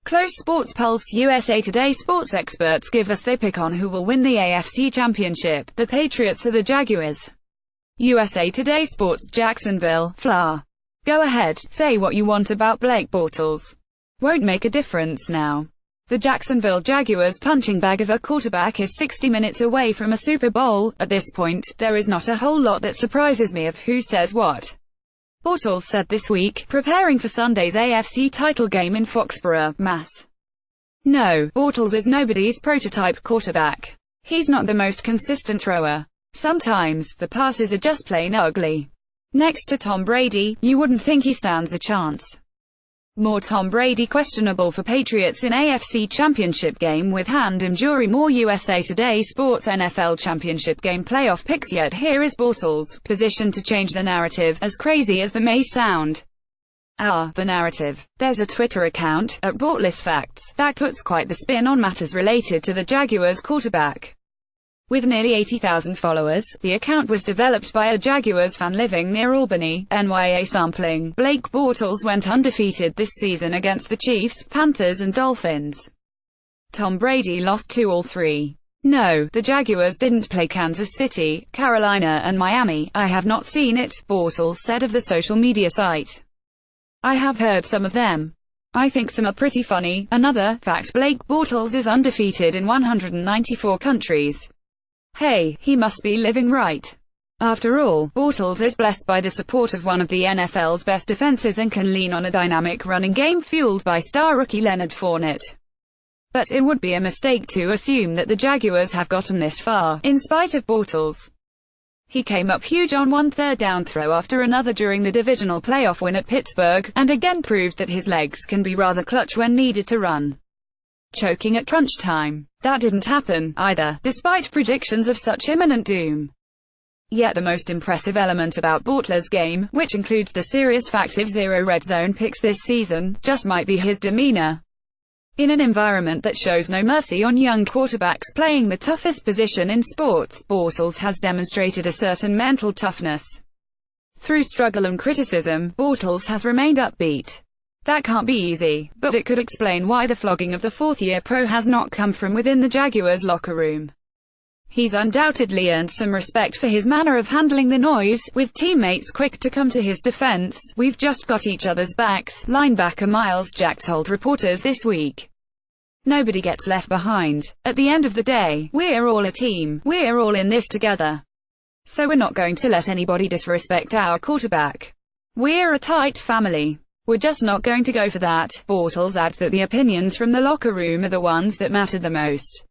Close Sports Pulse. USA Today sports experts give us their pick on who will win the AFC Championship, the Patriots or the Jaguars. USA Today Sports. Jacksonville, Fla. Go ahead, say what you want about Blake Bortles. Won't make a difference now. The Jacksonville Jaguars' punching bag of a quarterback is 60 minutes away from a Super Bowl. At this point, there is not a whole lot that surprises me of who says what. Bortles said this week, preparing for Sunday's AFC title game in Foxborough, Mass. No, Bortles is nobody's prototype quarterback. He's not the most consistent thrower. Sometimes, the passes are just plain ugly. Next to Tom Brady, you wouldn't think he stands a chance. More Tom Brady questionable for Patriots in AFC Championship game with hand injury. More USA Today Sports NFL Championship game playoff picks. Yet here is Bortles, positioned to change the narrative, as crazy as that may sound. The narrative. There's a Twitter account, @bortlesfacts, that puts quite the spin on matters related to the Jaguars quarterback. With nearly 80,000 followers, the account was developed by a Jaguars fan living near Albany, NYA. Sampling. Blake Bortles went undefeated this season against the Chiefs, Panthers and Dolphins. Tom Brady lost to all three. No, the Jaguars didn't play Kansas City, Carolina and Miami. I have not seen it, Bortles said of the social media site. I have heard some of them. I think some are pretty funny. Another fact: Blake Bortles is undefeated in 194 countries. Hey, he must be living right. After all, Bortles is blessed by the support of one of the NFL's best defenses and can lean on a dynamic running game fueled by star rookie Leonard Fournette. But it would be a mistake to assume that the Jaguars have gotten this far, in spite of Bortles. He came up huge on one third down throw after another during the divisional playoff win at Pittsburgh, and again proved that his legs can be rather clutch when needed to run. Choking at crunch time. That didn't happen, either, despite predictions of such imminent doom. Yet the most impressive element about Bortles' game, which includes the serious fact of 0 red zone picks this season, just might be his demeanor. In an environment that shows no mercy on young quarterbacks playing the toughest position in sports, Bortles has demonstrated a certain mental toughness. Through struggle and criticism, Bortles has remained upbeat. That can't be easy, but it could explain why the flogging of the fourth-year pro has not come from within the Jaguars' locker room. He's undoubtedly earned some respect for his manner of handling the noise, with teammates quick to come to his defense. We've just got each other's backs, linebacker Miles Jack told reporters this week. Nobody gets left behind. At the end of the day, we're all a team. We're all in this together. So we're not going to let anybody disrespect our quarterback. We're a tight family. We're just not going to go for that. Bortles adds that the opinions from the locker room are the ones that matter the most.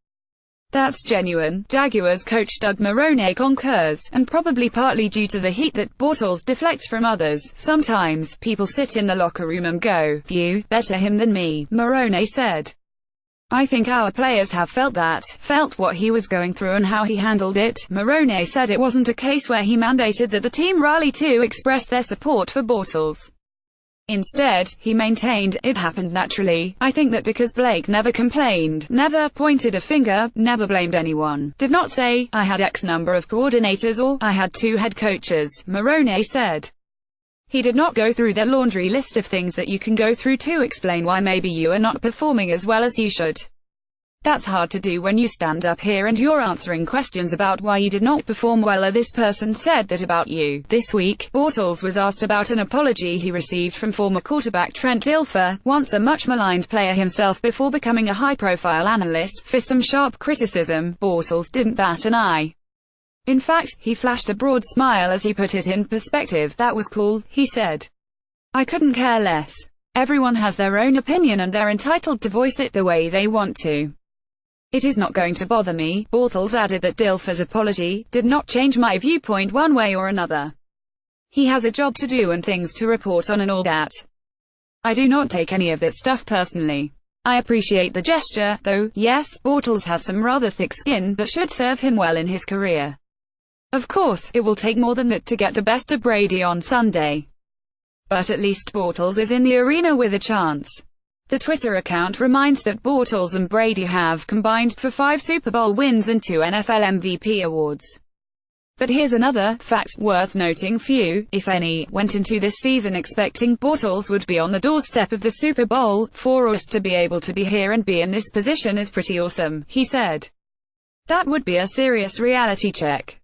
That's genuine. Jaguars coach Doug Marrone concurs, and probably partly due to the heat that Bortles deflects from others. Sometimes, people sit in the locker room and go, "You better him than me," Marrone said. I think our players have felt that, felt what he was going through and how he handled it. Marrone said it wasn't a case where he mandated that the team rally to express their support for Bortles. Instead, he maintained, it happened naturally. I think that because Blake never complained, never pointed a finger, never blamed anyone, did not say, I had X number of coordinators or, I had 2 head coaches, Marrone said. He did not go through their laundry list of things that you can go through to explain why maybe you are not performing as well as you should. That's hard to do when you stand up here and you're answering questions about why you did not perform well or this person said that about you. This week, Bortles was asked about an apology he received from former quarterback Trent Dilfer, once a much maligned player himself before becoming a high-profile analyst, for some sharp criticism. Bortles didn't bat an eye. In fact, he flashed a broad smile as he put it in perspective. That was cool, he said. I couldn't care less. Everyone has their own opinion and they're entitled to voice it the way they want to. It is not going to bother me. Bortles added that Dilfer's apology did not change my viewpoint one way or another. He has a job to do and things to report on and all that. I do not take any of that stuff personally. I appreciate the gesture, though. Yes, Bortles has some rather thick skin that should serve him well in his career. Of course, it will take more than that to get the best of Brady on Sunday. But at least Bortles is in the arena with a chance. The Twitter account reminds that Bortles and Brady have combined for 5 Super Bowl wins and 2 NFL MVP awards. But here's another fact worth noting: few, if any, went into this season expecting Bortles would be on the doorstep of the Super Bowl. For us to be able to be here and be in this position is pretty awesome, he said. That would be a serious reality check.